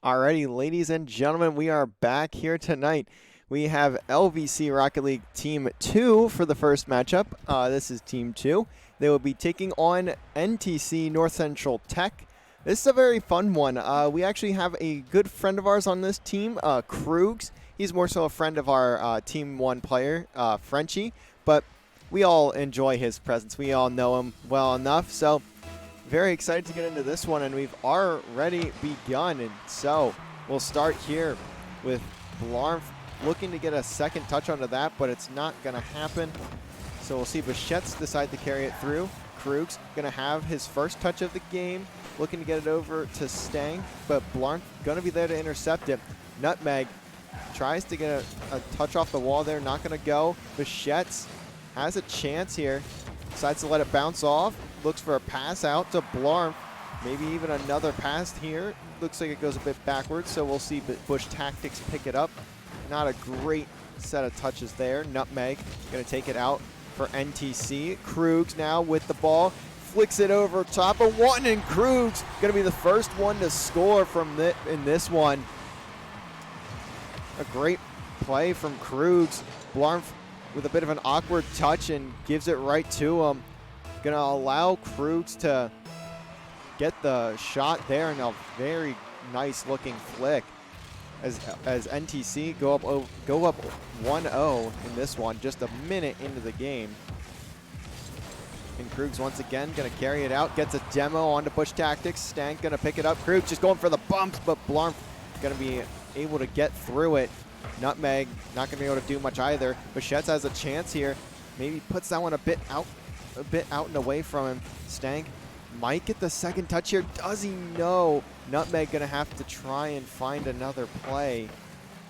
Alrighty, ladies and gentlemen, we are back here tonight. We have LVC Rocket League Team 2 for the first matchup. This is Team 2. They will be taking on NTC Northcentral Tech. This is a very fun one. We actually have a good friend of ours on this team, Krugs. He's more so a friend of our Team 1 player, Frenchie, but we all enjoy his presence. We all know him well enough, so very excited to get into this one, and we've already begun. And so we'll start here with Blarf looking to get a second touch onto that, but it's not going to happen. So we'll see Bichette's decide to carry it through. Krug's going to have his first touch of the game, looking to get it over to Stang, but Blarf going to be there to intercept it. Nutmeg tries to get a touch off the wall there, not going to go. Bichette's has a chance here, decides to let it bounce off. Looks for a pass out to Blarf. Maybe even another pass here. Looks like it goes a bit backwards, so we'll see Bush Tactics pick it up. Not a great set of touches there. Nutmeg going to take it out for NTC. Krugs now with the ball. Flicks it over top of one, and Krugs going to be the first one to score from in this one. A great play from Krugs. Blarf with a bit of an awkward touch and gives it right to him. Gonna allow Krugs to get the shot there, and a very nice looking flick as NTC go up 1-0 in this one, just a minute into the game. And Krugs once again gonna carry it out, gets a demo onto Bush Tactics. Stank gonna pick it up. Krugs just going for the bumps, but Blarf gonna be able to get through it. Nutmeg not gonna be able to do much either. Bichette has a chance here. Maybe puts that one a bit out and away from him. Stank might get the second touch here. Does he? No. Nutmeg gonna have to try and find another play,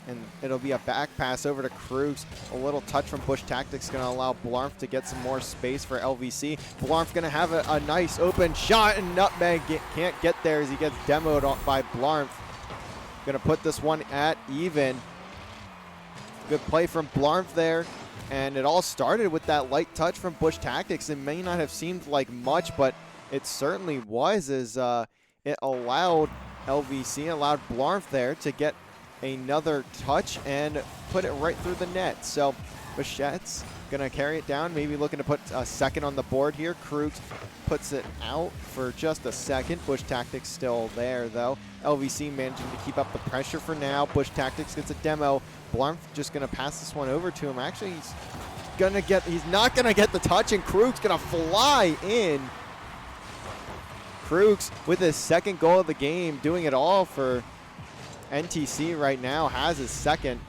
and it'll be a back pass over to Krugs. A little touch from Bush Tactics gonna allow Blarf to get some more space for LVC. Blarf gonna have a nice open shot, and Nutmeg can't get there as he gets demoed by Blarf. Gonna put this one at even. Good play from Blarf there. And it all started with that light touch from Bush Tactics. It may not have seemed like much, but it certainly was, as it allowed LVC, allowed Blarf there to get another touch and put it right through the net. So Bichette's going to carry it down, maybe looking to put a second on the board here. Krugs puts it out for just a second. Bush Tactics still there, though. LVC managing to keep up the pressure for now. Bush Tactics gets a demo. Blarf just going to pass this one over to him. Actually, he's not going to get the touch, and Krugs going to fly in. Krugs with his second goal of the game, doing it all for NTC right now, has his second.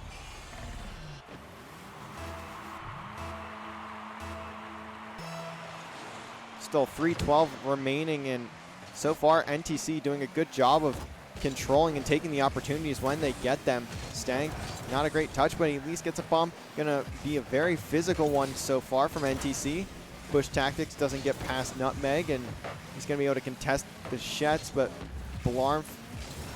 Still 3:12 remaining, and so far NTC doing a good job of controlling and taking the opportunities when they get them. Stang, not a great touch, but he at least gets a bump. Gonna be a very physical one so far from NTC. Bush Tactics doesn't get past Nutmeg, and he's gonna be able to contest the Shetts, but Blarf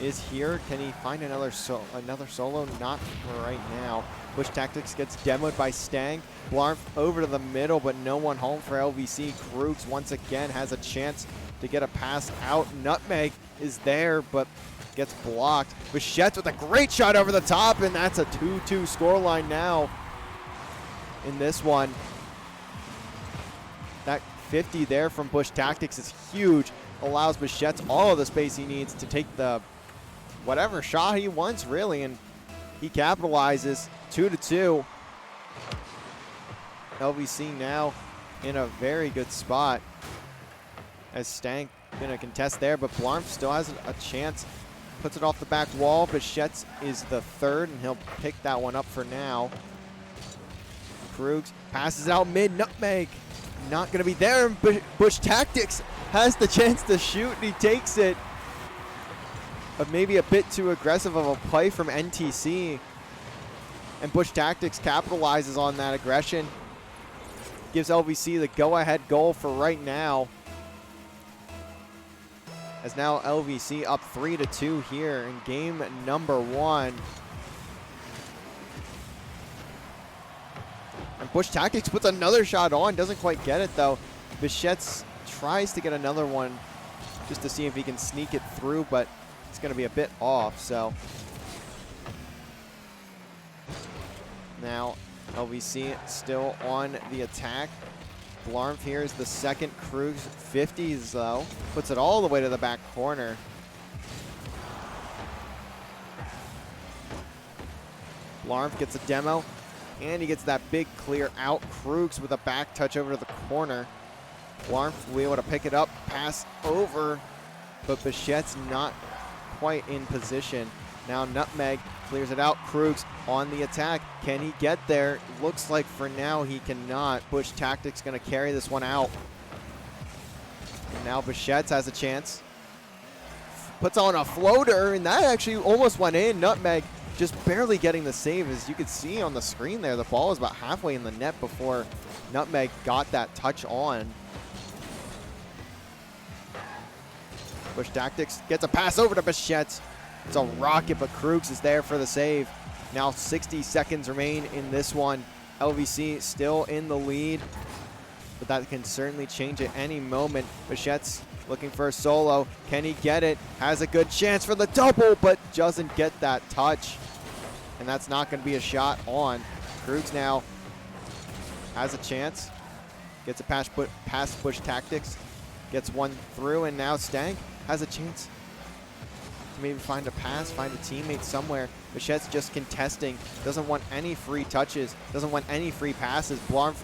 is here. Can he find another solo? Not right now. Bush Tactics gets demoed by Stang. Blarf over to the middle, but no one home for LVC. Krugs once again has a chance to get a pass out. Nutmeg is there, but gets blocked. Bichette with a great shot over the top, and that's a 2-2 scoreline now in this one. That 50 there from Bush Tactics is huge. Allows Bichette all of the space he needs to take the whatever shot he wants, really, and he capitalizes. 2-2. LVC now in a very good spot, as Stank gonna contest there, but Blarf still has a chance. Puts it off the back wall. Bichette is the third, and he'll pick that one up for now. Krugs passes out mid. Nutmeg not gonna be there. Bush Tactics has the chance to shoot, and he takes it. But maybe a bit too aggressive of a play from NTC. And Bush Tactics capitalizes on that aggression. Gives LVC the go-ahead goal for right now. As now LVC up 3-2 here in game number 1. And Bush Tactics puts another shot on, doesn't quite get it though. Bichette tries to get another one just to see if he can sneak it through, but It's going to be a bit off, so. Now, LVC still on the attack. Blarmf here is the second. Krugs 50s, though. Puts it all the way to the back corner. Blarmf gets a demo, and he gets that big clear out. Krugs with a back touch over to the corner. Blarmf will be able to pick it up, pass over, but Bichette's not quite in position. Now Nutmeg clears it out. Krugs on the attack. Can he get there? Looks like for now he cannot. Bush Tactics going to carry this one out. And now Bichette has a chance. Puts on a floater, and that actually almost went in. Nutmeg just barely getting the save. As you can see on the screen there, the ball was about halfway in the net before Nutmeg got that touch on. Bush Tactics gets a pass over to Bichette. It's a rocket, but Krugs is there for the save. Now 60 seconds remain in this one. LVC still in the lead, but that can certainly change at any moment. Bichette's looking for a solo. Can he get it? Has a good chance for the double, but doesn't get that touch. And that's not going to be a shot on. Krugs now has a chance. Gets a pass Bush Tactics. Gets one through, and now Stank has a chance to maybe find a pass, find a teammate somewhere. Bichette's just contesting. Doesn't want any free touches. Doesn't want any free passes. Blarmf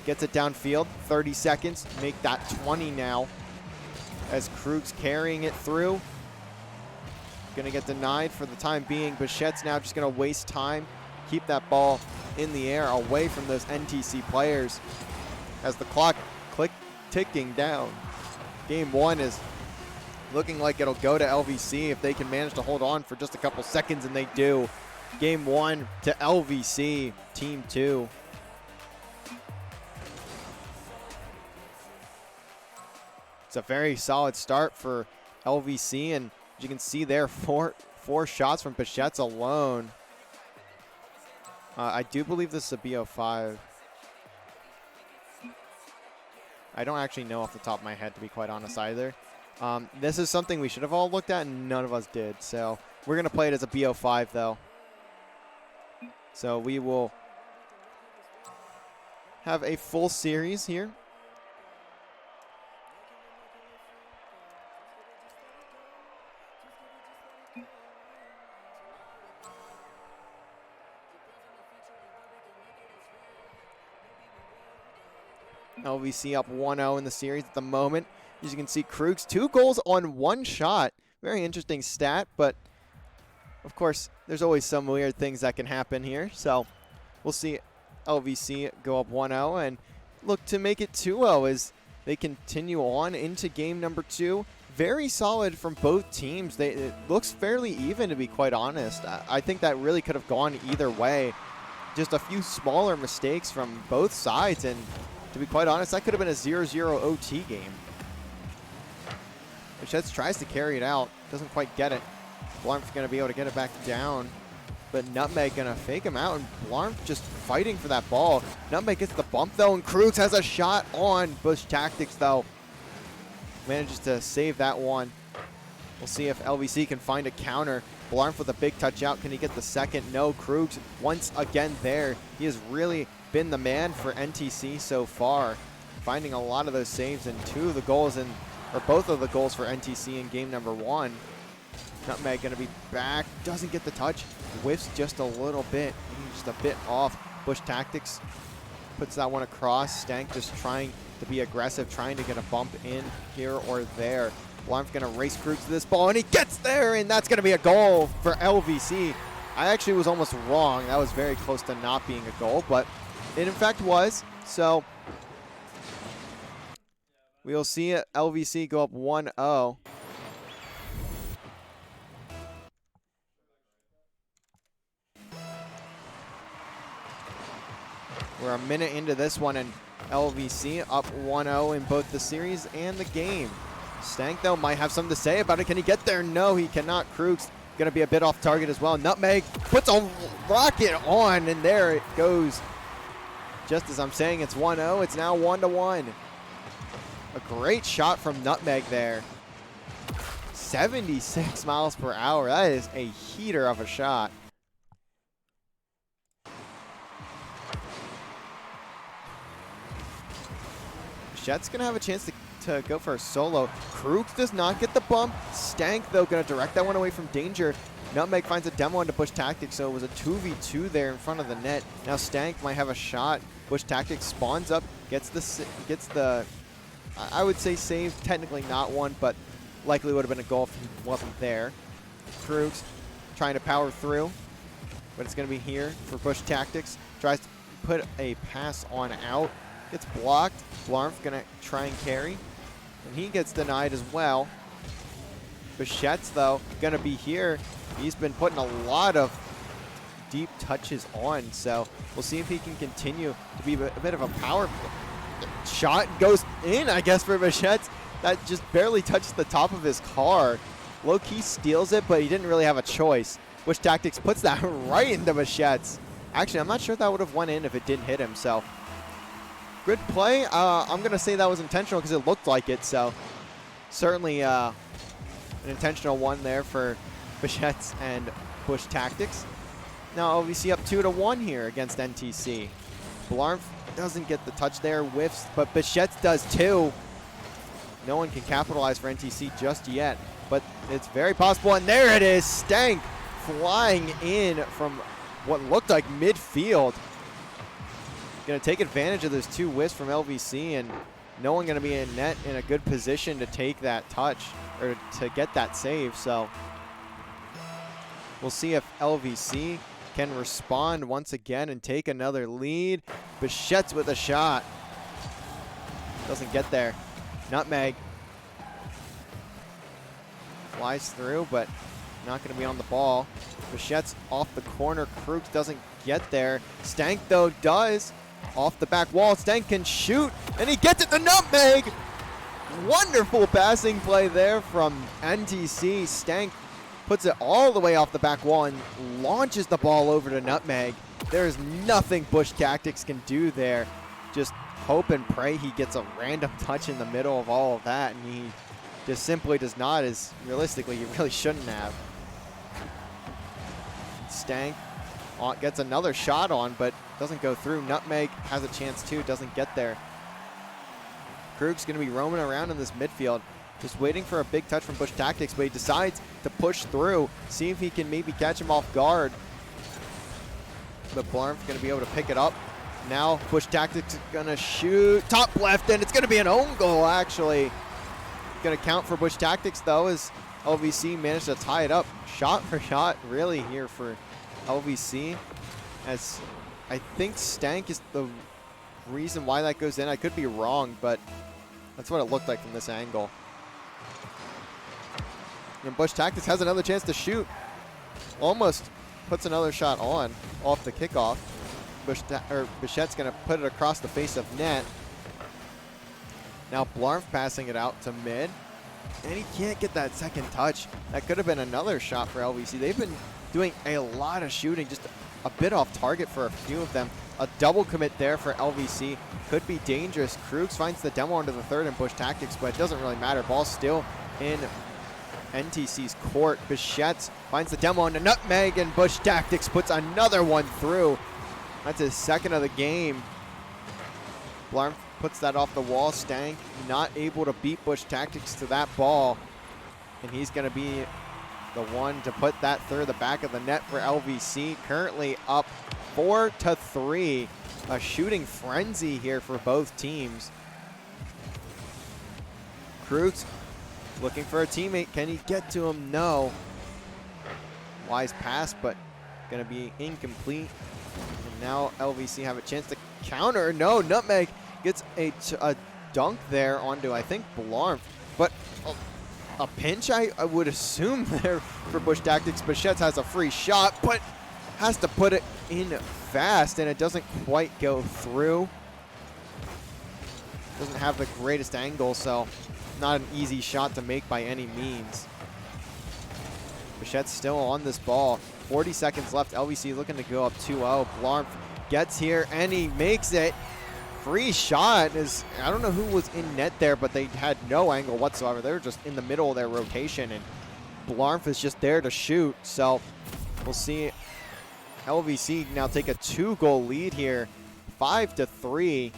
gets it downfield. 30 seconds. Make that 20 now. As Krugs carrying it through. Going to get denied for the time being. Bichette's now just going to waste time. Keep that ball in the air away from those NTC players. As the clock ticking down. Game one is looking like it'll go to LVC if they can manage to hold on for just a couple seconds, and they do. Game one to LVC, Team 2. It's a very solid start for LVC, and as you can see there, four shots from Bichette's alone. I do believe this is a BO5. I don't actually know off the top of my head, to be quite honest, either. This is something we should have all looked at, and none of us did. So we're going to play it as a BO5, though. So we will have a full series here. LVC up 1-0 in the series at the moment. As you can see, Krugs 2 goals on 1 shot. Very interesting stat, but of course, there's always some weird things that can happen here. So we'll see LVC go up 1-0 and look to make it 2-0 as they continue on into game number 2. Very solid from both teams. It looks fairly even, to be quite honest. I think that really could have gone either way. Just a few smaller mistakes from both sides, and to be quite honest, that could have been a 0-0 OT game. Bichette tries to carry it out. Doesn't quite get it. Blarmf's going to be able to get it back down. But Nutmeg going to fake him out, and Blarmf just fighting for that ball. Nutmeg gets the bump, though, and Krugs has a shot on Bush Tactics, though. Manages to save that one. We'll see if LVC can find a counter. Blarmf with a big touch out. Can he get the second? No. Krugs once again there. He has really been the man for NTC so far, finding a lot of those saves, and both of the goals for NTC in game number 1. Nutmeg going to be back, doesn't get the touch, whiffs just a little bit, just a bit off. Bush Tactics puts that one across. Stank just trying to be aggressive, trying to get a bump in here or there. Blarmf going to race Krugs to this ball, and he gets there, and that's going to be a goal for LVC. I actually was almost wrong. That was very close to not being a goal, but it in fact was. So we'll see LVC go up 1-0. We're a minute into this one, and LVC up 1-0 in both the series and the game. Stank, though, might have something to say about it. Can he get there? No, he cannot. Krugs going to be a bit off target as well. Nutmeg puts a rocket on, and there it goes. Just as I'm saying it's 1-0, it's now 1-1. A great shot from Nutmeg there. 76 miles per hour. That is a heater of a shot. Jet's going to have a chance to go for a solo. Krug does not get the bump. Stank, though, going to direct that one away from danger. Nutmeg finds a demo into Bush Tactics, so it was a 2v2 there in front of the net. Now Stank might have a shot. Bush Tactics spawns up, gets the I would say save, technically not one, but likely would have been a goal if he wasn't there. Krug's trying to power through, but it's going to be here for Bush Tactics. Tries to put a pass on out. Gets blocked. Blarmf going to try and carry, and he gets denied as well. Bichette's, though, going to be here. He's been putting a lot of deep touches on, so we'll see if he can continue to be a bit of a power shot. Goes in, I guess, for Bichette. That just barely touched the top of his car. Low-key steals it, but he didn't really have a choice. Bush Tactics puts that right into Bichette's. Actually, I'm not sure if that would have went in if it didn't hit him, so good play. I'm going to say that was intentional because it looked like it, so certainly an intentional one there for Bichette and Bush Tactics. Now LVC up 2-1 here against NTC. Blarmf doesn't get the touch there, whiffs, but Bichette does too. No one can capitalize for NTC just yet, but it's very possible, and there it is. Stank flying in from what looked like midfield. Going to take advantage of those two whiffs from LVC, and no one going to be in net in a good position to take that touch or to get that save. So we'll see if LVC can respond once again and take another lead. Bichette's with a shot. Doesn't get there. Nutmeg flies through, but not going to be on the ball. Bichette's off the corner. Krug doesn't get there. Stank, though, does. Off the back wall, Stank can shoot, and he gets it to Nutmeg. Wonderful passing play there from NTC. Stank puts it all the way off the back wall and launches the ball over to Nutmeg. There is nothing Bush Tactics can do there. Just hope and pray he gets a random touch in the middle of all of that, and he just simply does not, as realistically he really shouldn't have. Stank gets another shot on, but doesn't go through. Nutmeg has a chance too, doesn't get there. Krug's going to be roaming around in this midfield, just waiting for a big touch from Bush Tactics, but he decides to push through, see if he can maybe catch him off guard. But Blarm's going to be able to pick it up. Now Bush Tactics is going to shoot top left, and it's going to be an own goal, actually. Going to count for Bush Tactics, though, as LVC managed to tie it up. Shot for shot, really, here for LVC, as I think Stank is the reason why that goes in. I could be wrong, but that's what it looked like from this angle. And Bush Tactics has another chance to shoot. Almost puts another shot on off the kickoff. Bichette's going to put it across the face of net. Now Blarmf passing it out to mid, and he can't get that second touch. That could have been another shot for LVC. They've been doing a lot of shooting, just a bit off target for a few of them. A double commit there for LVC could be dangerous. Krugs finds the demo into the third and Bush Tactics, but it doesn't really matter. Ball's still in NTC's court. Bichette finds the demo into Nutmeg, and Bush Tactics puts another one through. That's his second of the game. Blarmf puts that off the wall. Stank not able to beat Bush Tactics to that ball, and he's going to be the one to put that through the back of the net for LVC. Currently up 4-3. A shooting frenzy here for both teams. Krugs looking for a teammate. Can he get to him? No. Wise pass, but going to be incomplete. And now LVC have a chance to counter. No, Nutmeg gets a dunk there onto, I think, Blarmf. But a pinch, I would assume, there for Bush Tactics. Bichette has a free shot, but has to put it in fast, and it doesn't quite go through. Doesn't have the greatest angle, so not an easy shot to make by any means. Bichette's still on this ball. 40 seconds left. LVC looking to go up 2-0. Blarmf gets here, and he makes it. free shot is, I don't know who was in net there, but they had no angle whatsoever. They were just in the middle of their rotation, and Blarf is just there to shoot. So we'll see LVC now take a 2-goal lead here, 5-3.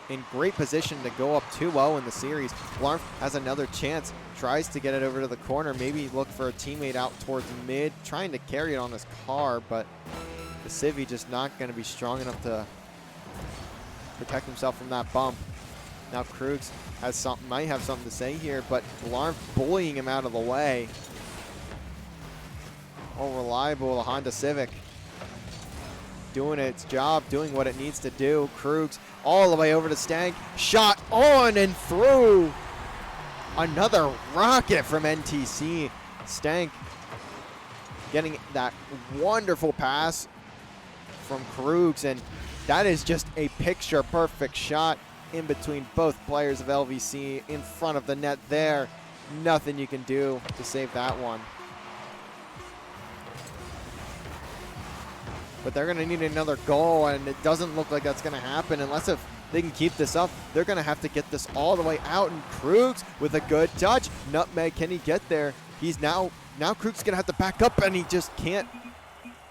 In great position to go up 2-0 in the series. Blarf has another chance, tries to get it over to the corner, maybe look for a teammate out towards mid, trying to carry it on his car, but the civvy just not going to be strong enough to protect himself from that bump. Now Krugs has might have something to say here, but Blarf bullying him out of the way. Oh, reliable, the Honda Civic doing its job, doing what it needs to do. Krugs all the way over to Stank. Shot on and through. Another rocket from NTC. Stank getting that wonderful pass from Krugs, and that is just a picture-perfect shot in between both players of LVC in front of the net there. Nothing you can do to save that one. But they're going to need another goal, and it doesn't look like that's going to happen unless if they can keep this up. They're going to have to get this all the way out, and Krugs with a good touch. Nutmeg, can he get there? He's now Krugs going to have to back up, and he just can't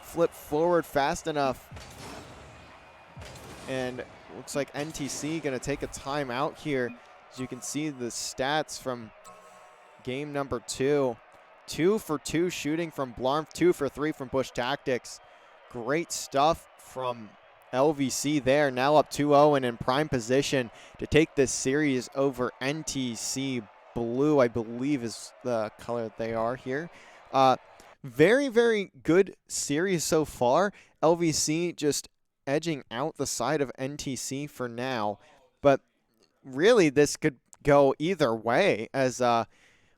flip forward fast enough. And looks like NTC going to take a timeout here. As you can see the stats from game number 2. 2 for 2 shooting from Blarf, 2 for 3 from Bush Tactics. Great stuff from LVC there, now up 2-0 and in prime position to take this series over NTC Blue, I believe is the color that they are here. Very, very good series so far. LVC just edging out the side of NTC for now, but really this could go either way, as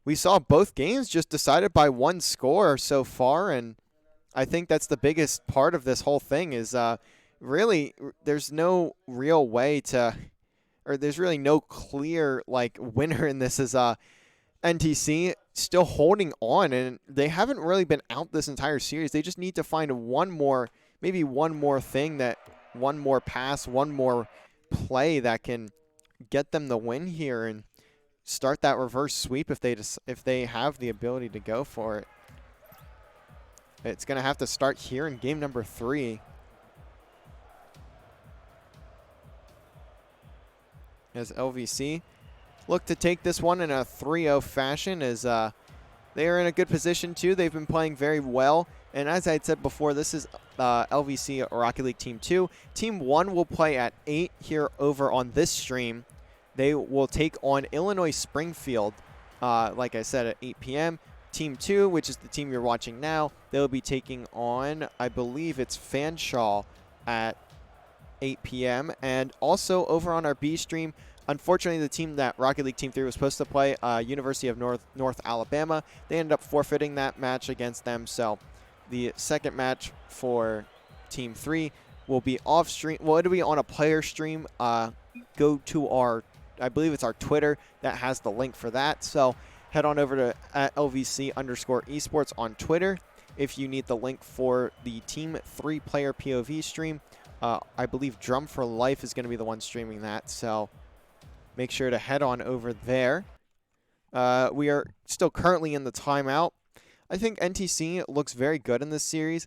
we saw both games just decided by one score so far, and I think that's the biggest part of this whole thing is really there's no real way to, or there's really no clear like winner in this. Is NTC still holding on, and they haven't really been out this entire series. They just need to find maybe one more thing, one more pass, one more play that can get them the win here and start that reverse sweep if they have the ability to go for it. It's going to have to start here in game number 3. As LVC look to take this one in a 3-0 fashion, as they are in a good position too. They've been playing very well. And as I had said before, this is LVC Rocket League Team 2. Team 1 will play at 8 here over on this stream. They will take on Illinois Springfield, like I said, at 8 p.m. Team 2, which is the team you're watching now, they'll be taking on, I believe it's Fanshawe at 8 p.m. And also over on our B stream, unfortunately the team that Rocket League Team 3 was supposed to play, University of North Alabama, they ended up forfeiting that match against them. So the second match for Team 3 will be off stream. Well, it'll be on a player stream. Go to our, I believe it's our Twitter that has the link for that. So head on over to @LVC_esports on Twitter if you need the link for the Team 3 player POV stream. I believe Drum for Life is going to be the one streaming that, so make sure to head on over there. We are still currently in the timeout. I think NTC looks very good in this series.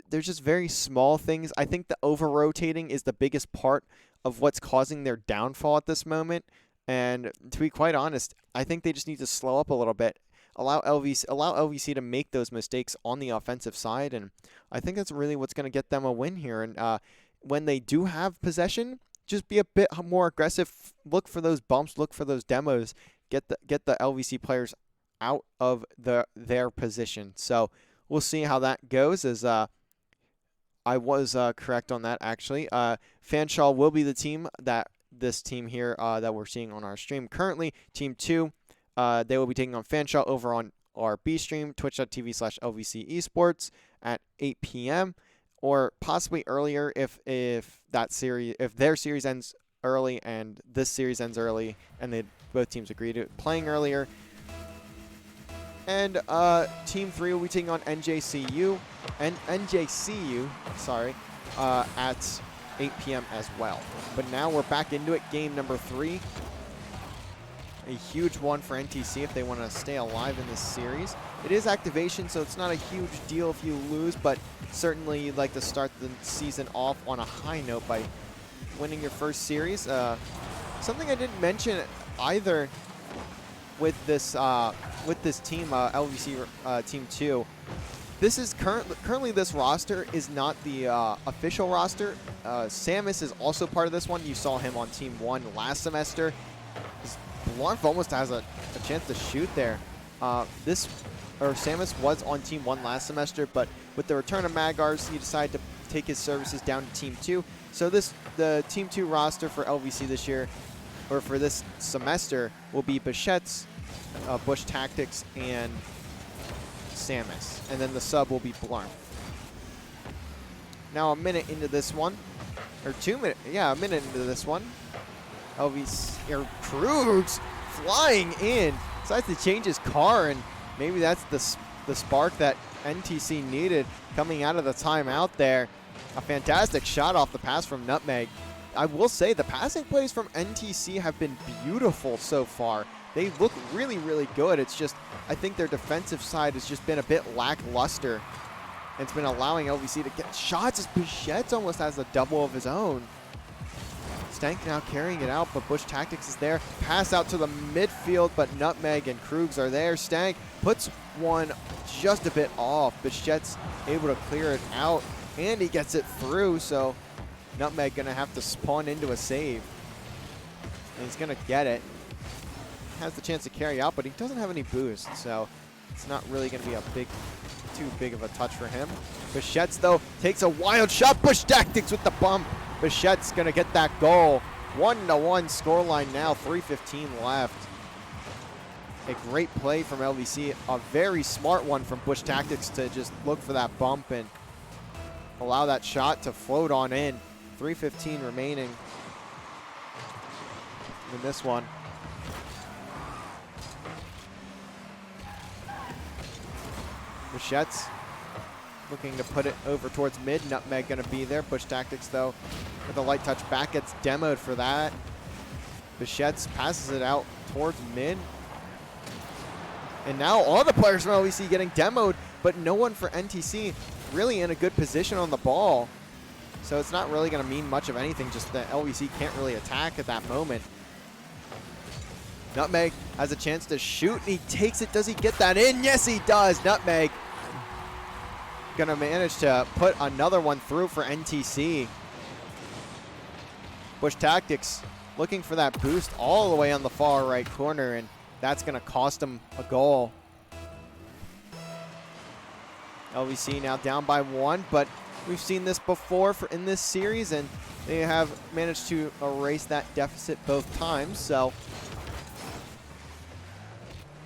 They're just very small things. I think the over-rotating is the biggest part of what's causing their downfall at this moment. And to be quite honest, I think they just need to slow up a little bit, allow LVC to make those mistakes on the offensive side, and I think that's really what's going to get them a win here. And when they do have possession, just be a bit more aggressive. Look for those bumps, look for those demos. Get the LVC players out of their position. So we'll see how that goes. As I was correct on that actually. Fanshawe will be the team that. This team here that we're seeing on our stream currently, Team 2, they will be taking on Fanshawe over on our B stream, twitch.tv/LVC Esports at 8 p.m. or possibly earlier if their series ends early and this series ends early and both teams agree to playing earlier. And Team 3 will be taking on NJCU, at 8 p.m. as well. But now we're back into it. Game number 3. A huge one for NTC if they want to stay alive in this series. It is activation, so it's not a huge deal if you lose, but certainly you'd like to start the season off on a high note by winning your first series. Something I didn't mention either with this team, LVC Team 2. This is currently this roster is not the official roster. Samus is also part of this one. You saw him on Team 1 last semester. Blarf almost has a chance to shoot there. Samus was on Team 1 last semester, but with the return of Magars, he decided to take his services down to Team 2. So the Team 2 roster for LVC this year, or for this semester, will be Bichette's, Bush Tactics, and Samus. And then the sub will be Blarf. Now a minute into this one, or a minute into this one, LVC, Krugs flying in, decides to change his car, and maybe that's the spark that NTC needed coming out of the timeout there. A fantastic shot off the pass from Nutmeg. I will say the passing plays from NTC have been beautiful so far. They look really, really good. It's just, I think their defensive side has just been a bit lackluster. And it's been allowing LVC to get shots as Bichette's almost has a double of his own. Stank now carrying it out, but Bush Tactics is there. Pass out to the midfield, but Nutmeg and Krugs are there. Stank puts one just a bit off. Bichette's able to clear it out, and he gets it through, so Nutmeg gonna have to spawn into a save. And he's gonna get it. Has the chance to carry out, but he doesn't have any boost, so it's not really gonna be too big of a touch for him. Bichette's, though, takes a wild shot. Bush Tactics with the bump. Bichette's going to get that goal. 1-1 scoreline now, 3:15 left. A great play from LVC. A very smart one from Bush Tactics to just look for that bump and allow that shot to float on in. 3:15 remaining in this one. Bichette's looking to put it over towards mid. Nutmeg going to be there. Bush Tactics, though, with a light touch back, gets demoed for that. Bichette's passes it out towards mid. And now all the players from LVC getting demoed, but no one for NTC really in a good position on the ball. So it's not really going to mean much of anything, just that LVC can't really attack at that moment. Nutmeg has a chance to shoot, and he takes it. Does he get that in? Yes, he does. Nutmeg gonna manage to put another one through for NTC. Bush Tactics looking for that boost all the way on the far right corner, and that's gonna cost him a goal. LVC now down by 1, but we've seen this before in this series, and they have managed to erase that deficit both times. So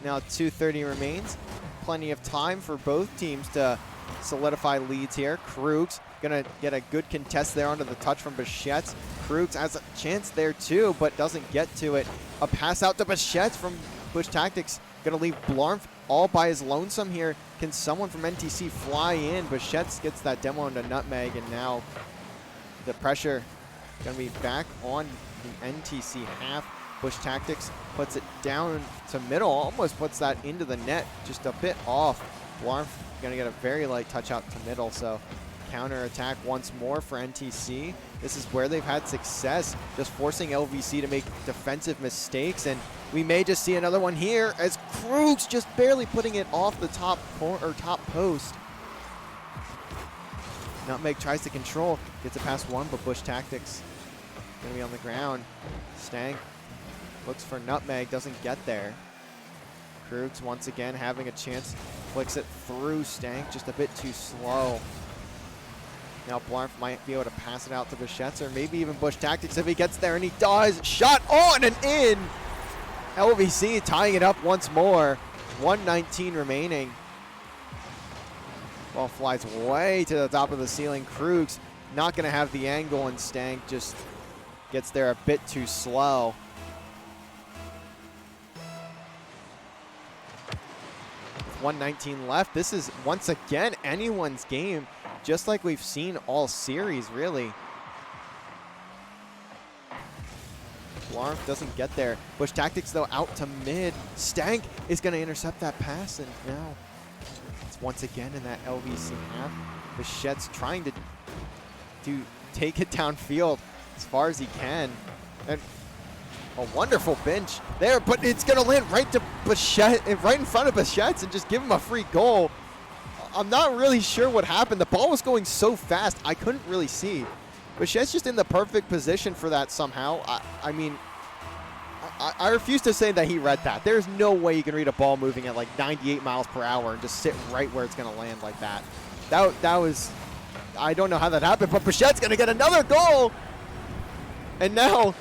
now 2:30 remains. Plenty of time for both teams to solidify leads here. Krugs gonna get a good contest there onto the touch from Bichette. Krugs has a chance there too, but doesn't get to it. A pass out to Bichette from Bush Tactics. Gonna leave Blarf all by his lonesome here. Can someone from NTC fly in? Bichette gets that demo into Nutmeg, and now the pressure gonna be back on the NTC half. Bush Tactics puts it down to middle, almost puts that into the net, just a bit off. Blarf gonna get a very light touch out to middle, so counter attack once more for NTC. This is where they've had success, just forcing LVC to make defensive mistakes, and we may just see another one here as Krugs just barely putting it off the top corner or top post. Nutmeg tries to control, gets it past one, but Bush Tactics gonna be on the ground. Stank looks for Nutmeg, doesn't get there. Krugs once again having a chance, flicks it through Stank, just a bit too slow. Now Blarf might be able to pass it out to Bichette, or maybe even Bush Tactics if he gets there, and he does. Shot on and in! LVC tying it up once more. 1:19 remaining. Ball flies way to the top of the ceiling. Krugs not going to have the angle, and Stank just gets there a bit too slow. With 1:19 left, this is once again anyone's game, just like we've seen all series, really. Blarf doesn't get there. Bush Tactics, though, out to mid. Stank is going to intercept that pass, and now it's once again in that LVC half. Bichette's trying to take it downfield as far as he can. And a wonderful bench there, but it's going to land right to Bichette, right in front of Bichette's and just give him a free goal. I'm not really sure what happened. The ball was going so fast, I couldn't really see. Bichette's just in the perfect position for that somehow. I mean, I refuse to say that he read that. There's no way you can read a ball moving at like 98 miles per hour and just sit right where it's going to land like that. That was, I don't know how that happened, but Bichette's going to get another goal. And now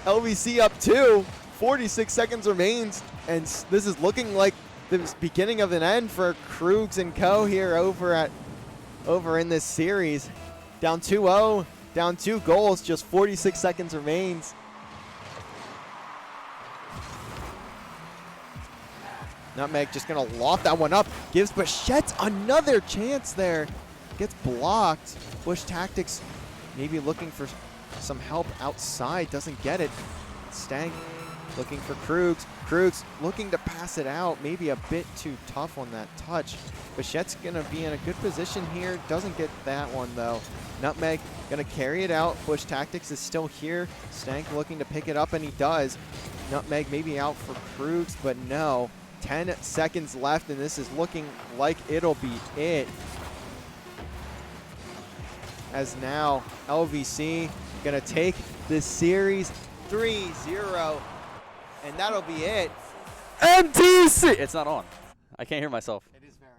LVC up 2, 46 seconds remains, and this is looking like the beginning of an end for Krugs and co here over in this series. Down 2-0, down 2 goals, just 46 seconds remains. Nutmeg just gonna loft that one up, gives Bichette another chance there. Gets blocked. Bush Tactics maybe looking for some help outside, doesn't get it. Stank looking for Krugs. Krugs looking to pass it out, maybe a bit too tough on that touch. Bichette's gonna be in a good position here, doesn't get that one though. Nutmeg gonna carry it out. Bush Tactics is still here. Stank looking to pick it up, and he does. Nutmeg maybe out for Krugs, but no. 10 seconds left, and this is looking like it'll be it. As now LVC gonna take this series 3-0, and that'll be it. NTC! It's not on. I can't hear myself. It is very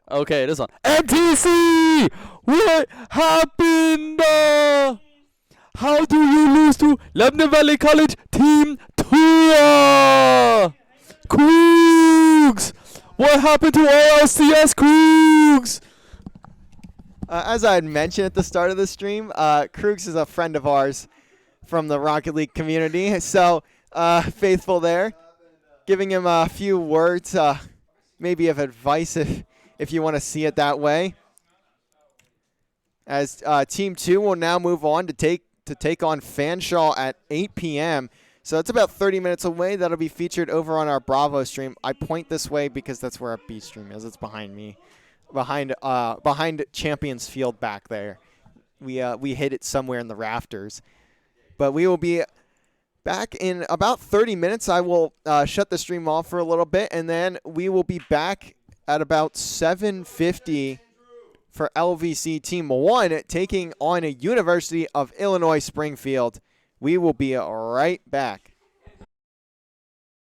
on. Okay, it is on. NTC! What happened? How do you lose to Lebanon Valley College Team 2? Krugs! What happened to ALCS Krugs? As I had mentioned at the start of the stream, Krugs is a friend of ours from the Rocket League community, so faithful there, giving him a few words, maybe of advice if you want to see it that way. As Team 2 will now move on to take on Fanshawe at 8 p.m. So it's about 30 minutes away. That'll be featured over on our Bravo stream. I point this way because that's where our B stream is. It's behind me, behind Champions Field back there. We hit it somewhere in the rafters. But we will be back in about 30 minutes. I will shut the stream off for a little bit, and then we will be back at about 7:50 for LVC Team 1 taking on a University of Illinois Springfield. We will be right back.